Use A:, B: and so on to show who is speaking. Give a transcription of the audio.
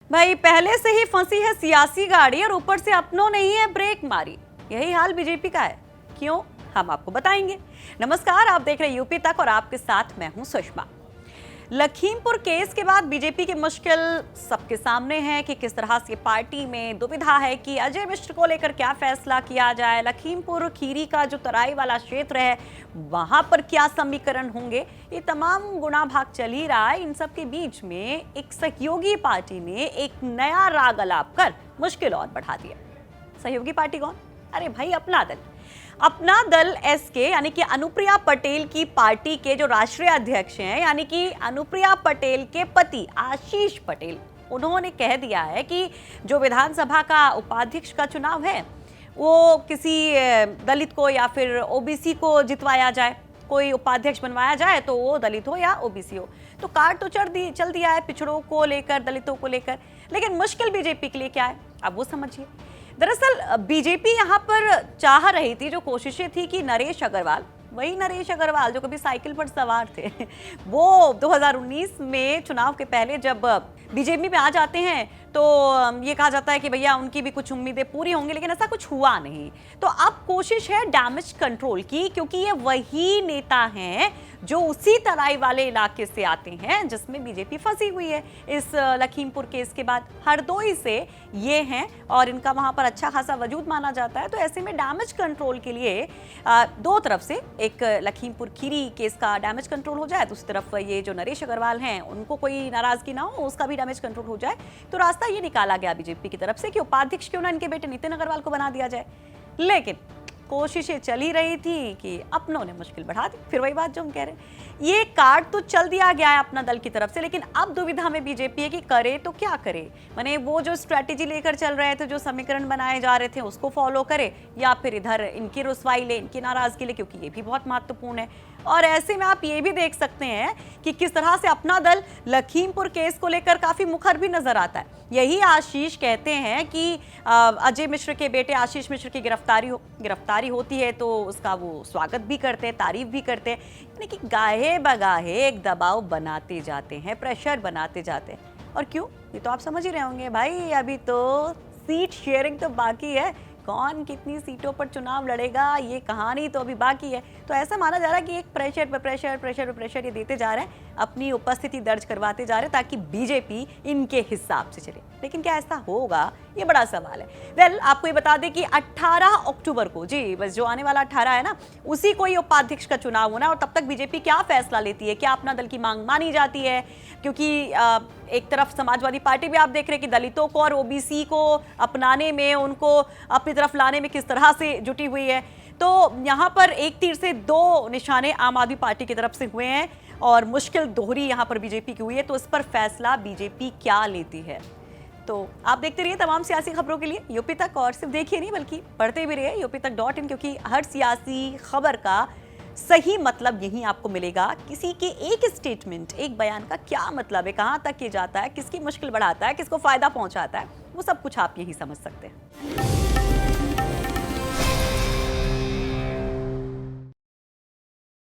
A: भाई पहले से ही फंसी है सियासी गाड़ी और ऊपर से अपनों ने ही है ब्रेक मारी। यही हाल बीजेपी का है। क्यों, हम आपको बताएंगे। नमस्कार, आप देख रहे हैं यूपी तक और आपके साथ मैं हूं सुषमा। लखीमपुर केस के बाद बीजेपी की मुश्किल सबके सामने है कि किस तरह से पार्टी में दुविधा है कि अजय मिश्र को लेकर क्या फैसला किया जाए। लखीमपुर खीरी का जो तराई वाला क्षेत्र है वहां पर क्या समीकरण होंगे, ये तमाम गुना भाग चल ही रहा है। इन सब के बीच में एक सहयोगी पार्टी ने एक नया राग अलाप कर मुश्किल और बढ़ा दिया। सहयोगी पार्टी कौन? अरे भाई, अपना दल। अपना दल एसके यानी कि अनुप्रिया पटेल की पार्टी के जो राष्ट्रीय अध्यक्ष हैं, यानी कि अनुप्रिया पटेल के पति आशीष पटेल, उन्होंने कह दिया है कि जो विधानसभा का उपाध्यक्ष का चुनाव है वो किसी दलित को या फिर ओबीसी को जितवाया जाए, कोई उपाध्यक्ष बनवाया जाए तो वो दलित हो या ओबीसी हो। तो कार्ड तो चल दिया है पिछड़ों को लेकर, दलितों को लेकर, लेकिन मुश्किल बीजेपी के लिए क्या है अब वो समझिए। दरअसल बीजेपी यहाँ पर चाह रही थी, जो कोशिशें थी कि नरेश अग्रवाल, वही नरेश अग्रवाल जो कभी साइकिल पर सवार थे वो 2019 में चुनाव के पहले जब बीजेपी में आ जाते हैं तो ये कहा जाता है कि भैया उनकी भी कुछ उम्मीदें पूरी होंगी, लेकिन ऐसा कुछ हुआ नहीं। तो अब कोशिश है डैमेज कंट्रोल की, क्योंकि ये वही नेता हैं जो उसी तराई वाले इलाके से आते हैं जिसमें बीजेपी फंसी हुई है इस लखीमपुर केस के बाद। हरदोई से ये हैं और इनका वहां पर अच्छा खासा वजूद माना जाता है। तो ऐसे में डैमेज कंट्रोल के लिए दो तरफ से, एक लखीमपुर खीरी केस का डैमेज कंट्रोल हो जाए, दूसरी तरफ ये जो नरेश अग्रवाल हैं उनको कोई नाराजगी ना हो, उसका भी डैमेज कंट्रोल हो जाए। तो रास्ता ये निकाला गया बीजेपी की तरफ से कि उपाध्यक्ष क्यों ना इनके बेटे नितिन अग्रवाल को बना दिया जाए। लेकिन कोशिशें चली रही थी कि अपनों ने मुश्किल बढ़ा दी। फिर वही बात जो हम कह रहे हैं, ये कार्ड तो चल दिया गया है अपना दल की तरफ से, लेकिन अब दुविधा में बीजेपी है कि करे तो क्या करे। माने वो जो स्ट्रेटेजी लेकर चल रहे थे, जो समीकरण बनाए जा रहे थे, उसको फॉलो करे या फिर इधर इनकी रुसवाई ले, इनकी नाराजगी ले, क्योंकि ये भी बहुत महत्वपूर्ण है। और ऐसे में आप ये भी देख सकते हैं कि किस तरह से अपना दल लखीमपुर केस को लेकर काफी मुखर भी नजर आता है। यही आशीष कहते हैं कि अजय मिश्र के बेटे आशीष मिश्र की गिरफ्तारी होती है तो उसका वो स्वागत भी करते हैं, तारीफ भी करते हैं, यानी कि गाहे बगाहे एक दबाव बनाते जाते हैं, प्रेशर बनाते जाते हैं। और क्यों, ये तो आप समझ ही रहे होंगे भाई, अभी तो सीट शेयरिंग तो बाकी है, कौन कितनी सीटों पर चुनाव लड़ेगा ये कहानी तो अभी बाकी है। तो ऐसा माना जा रहा है कि एक प्रेशर पे प्रेशर ये देते जा रहे हैं, अपनी उपस्थिति दर्ज करवाते जा रहे हैं ताकि बीजेपी इनके हिसाब से चले। लेकिन क्या ऐसा होगा, ये बड़ा सवाल है। वेल, आपको ये बता दें कि 18 अक्टूबर को, जी बस जो आने वाला 18 है ना, उसी को ही उपाध्यक्ष का चुनाव होना है। और तब तक बीजेपी क्या फैसला लेती है, क्या अपना दल की मांग मानी जाती है, क्योंकि एक तरफ समाजवादी पार्टी भी आप देख रहे हैं कि दलितों को और ओबीसी को अपनाने में, उनको अपनी तरफ लाने में किस तरह से जुटी हुई है। तो यहाँ पर एक तीर से दो निशाने आम आदमी पार्टी की तरफ से हुए हैं और मुश्किल दोहरी यहाँ पर बीजेपी की हुई है। तो इस पर फैसला बीजेपी क्या लेती है, तो आप देखते रहिए तमाम सियासी खबरों के लिए यूपी तक। और सिर्फ देखिए नहीं बल्कि पढ़ते भी रहिए यूपीतक.in, क्योंकि हर सियासी खबर का सही मतलब यही आपको मिलेगा। किसी के एक स्टेटमेंट, एक बयान का क्या मतलब है, कहां तक ये जाता है, किसकी मुश्किल बढ़ाता है, किसको फायदा पहुंचाता है, वो सब कुछ आप यही समझ सकते हैं।